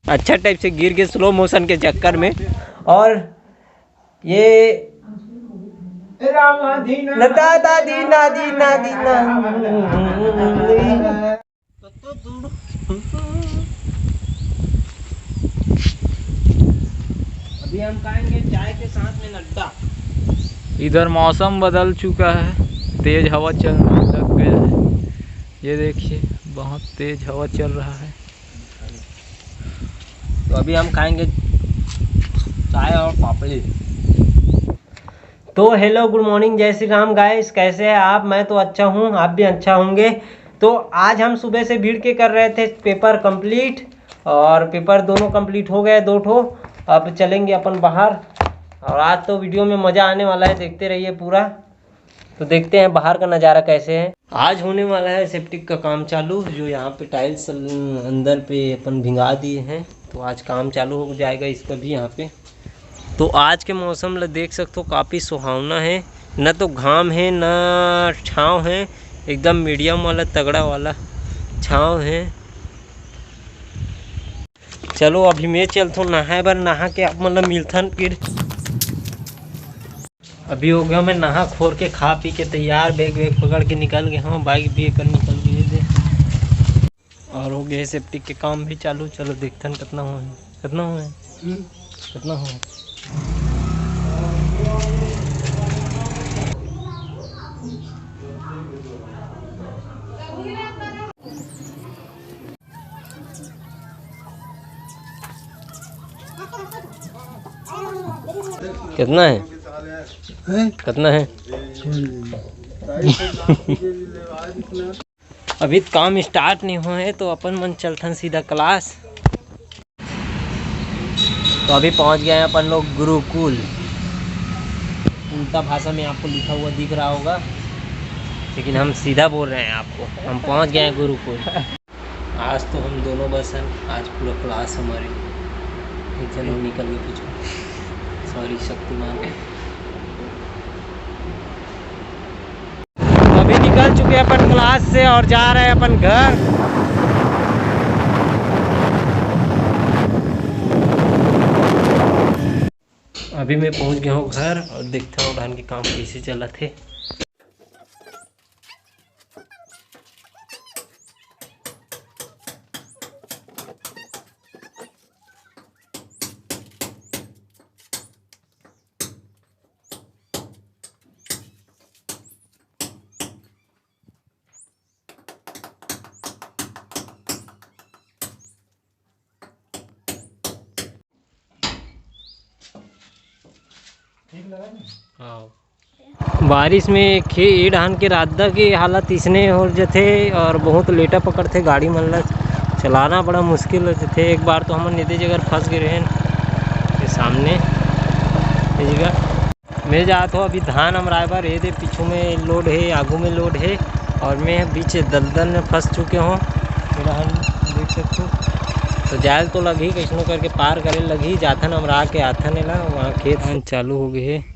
अच्छा टाइप से गिर के स्लो मोशन के चक्कर में। और ये लता दीना दीना दीना अभी हम खाएंगे चाय के साथ में नड्डा। इधर मौसम बदल चुका है, तेज हवा चलने लग गया है। ये देखिए बहुत तेज हवा चल रहा है। तो अभी हम खाएंगे चाय और पापड़ी। तो हेलो गुड मॉर्निंग, जय श्री राम गाइस, कैसे हैं आप? मैं तो अच्छा हूँ, आप भी अच्छा होंगे। तो आज हम सुबह से भीड़ के कर रहे थे पेपर कंप्लीट, और पेपर दोनों कंप्लीट हो गए, 2 ठो। अब चलेंगे अपन बाहर, और आज तो वीडियो में मज़ा आने वाला है, देखते रहिए पूरा। तो देखते हैं बाहर का नज़ारा कैसे है। आज होने वाला है सेप्टिक का काम चालू, जो यहाँ पे टाइल्स अंदर पे अपन भिंगा दिए हैं, तो आज काम चालू हो जाएगा इसका भी यहाँ पे। तो आज के मौसम ला देख सकते हो, काफ़ी सुहावना है, न तो घाम है न छाँव है, एकदम मीडियम वाला तगड़ा वाला छाँव है। चलो अभी मैं चलता हूँ नहाए बर, नहा के आप मतलब मिलथन फिर। अभी हो गया मैं नहा खोर के खा पी के तैयार, बैग वैग पकड़ के निकल गए। हाँ बाइक भी कर निकल गए थे, और हो गए सेफ्टिक के काम भी चालू। चलो देखथन कितना हुआ है, कितना हुआ है, कितना हुआ है। कितना है, कितना है? अभी काम स्टार्ट नहीं हुआ है, तो अपन मन चलथन सीधा क्लास। तो अभी पहुंच गए हैं अपन लोग गुरुकुल। उल्टा भाषा में आपको लिखा हुआ दिख रहा होगा, लेकिन हम सीधा बोल रहे हैं आपको, हम पहुंच गए हैं गुरुकुल। आज तो हम दोनों बस हैं, आज पूरा क्लास हमारे। चलो निकल गए पीछे, सॉरी शक्तिमान। अभी निकल चुके हैं अपन क्लास से और जा रहे हैं अपन घर। अभी मैं पहुंच गया हूँ घर, और देखता हूँ धान के काम कैसे चला थे। बारिश में खे धान के रास्ता की हालत इसने हो जाते, और बहुत लेटा पकड़ते गाड़ी मन चलाना बड़ा मुश्किल हो जाते। एक बार तो हम निधि जगह फंस गए हैं सामने जगह। मैं जाता हूँ अभी धान हमराए बार, ये पीछू में लोड है, आगू में लोड है, और मैं बीच दलदल में फंस चुके हूँ। मेरा हम देख सकते हो, तो जाल तो लगी कैसनो करके पार करे लगी, जाथन हमरा के आथन ला वहाँ खेत चालू हो गए है।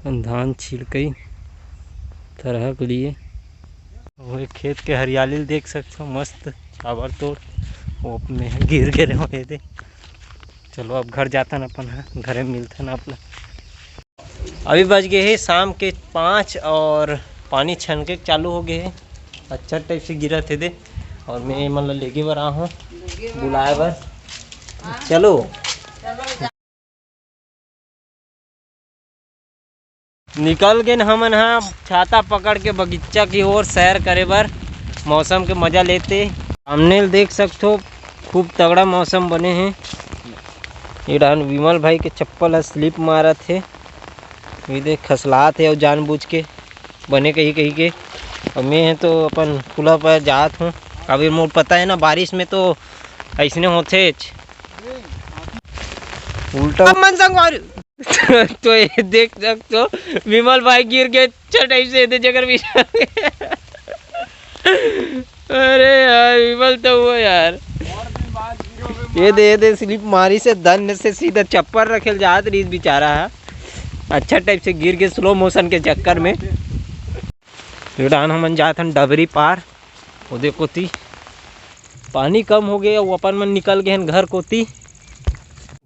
धान छिड़कई तरह के लिए, वो खेत के हरियाली देख सकते हो, मस्त काबर तोड़ वो में गिर गए रहे थे। चलो अब घर जाता न अपन, है घरे मिलता न अपना। अभी बज गए हैं शाम के 5, और पानी छनके चालू हो गए हैं, अच्छा टाइप से गिरा थे। और मैं मतलब लेके बर रहा हूँ बुलाए बर। चलो निकल गए हमन हाँ छाता पकड़ के बगीचा की ओर सैर करे बर, मौसम के मज़ा लेते। सामने देख सकते हो खूब तगड़ा मौसम बने हैं। ये डान विमल भाई के चप्पल स्लिप मारा थे, ये देख खसलात है और जानबूझ के बने कहीं कहीं के। और मैं तो अपन खुला पर जात हूँ, अभी मोट पता है ना बारिश में तो ऐसने होते उल्टा मन संग। तो ये देख सकते हो विमल भाई गिर गए चटाई से जगह भी। अरे यार विमल तो हुआ यार, ये दे स्लिप मारी से धन से सीधा चप्पल रखे जात रही बेचारा है, अच्छा टाइप से गिर गए स्लो मोशन के चक्कर में। डान हमन जात हन डबरी पार, वो देखो ती पानी कम हो गया, वो अपन मन निकल गए हैं घर कोती।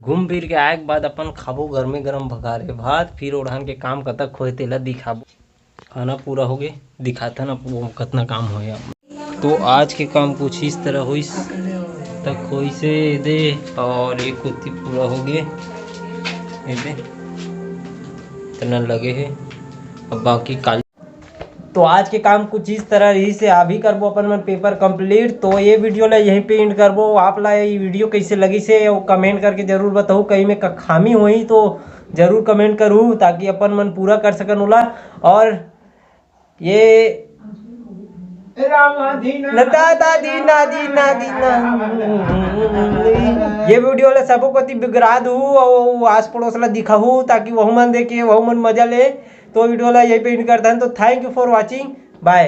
घूम फिर के आए के बाद अपन खाबो गर्मे गरम भगारे भात, फिर ओढ़ान के काम कतक होए तेला दिखाबो। खाना पूरा हो गए, दिखाता ना वो कितना काम होया। तो आज के काम कुछ इस तरह होइस तक होइसे दे, और एक कुत्ती पूरा हो गए दे इतना लगे है। अब बाकी काल तो आज के काम कुछ इस तरह रही से अभी करबो अपन मन पेपर कंप्लीट। तो ये वीडियो ला यहीं पे एंड करबो। आप ला ये वीडियो कैसे लगी से वो कमेंट करके जरूर बताओ। कहीं में खामी हुई तो जरूर कमेंट करूँ ताकि अपन मन पूरा कर सकन ओला। और ये ये वीडियो ला सबो कोती बिगरा दू और आस पड़ोस ला दिखाहू ताकि वहु मन देखे वहु मन मजा ले। तो वीडियो ला यहीं पे एंड करता हूं। तो thank you for watching, bye.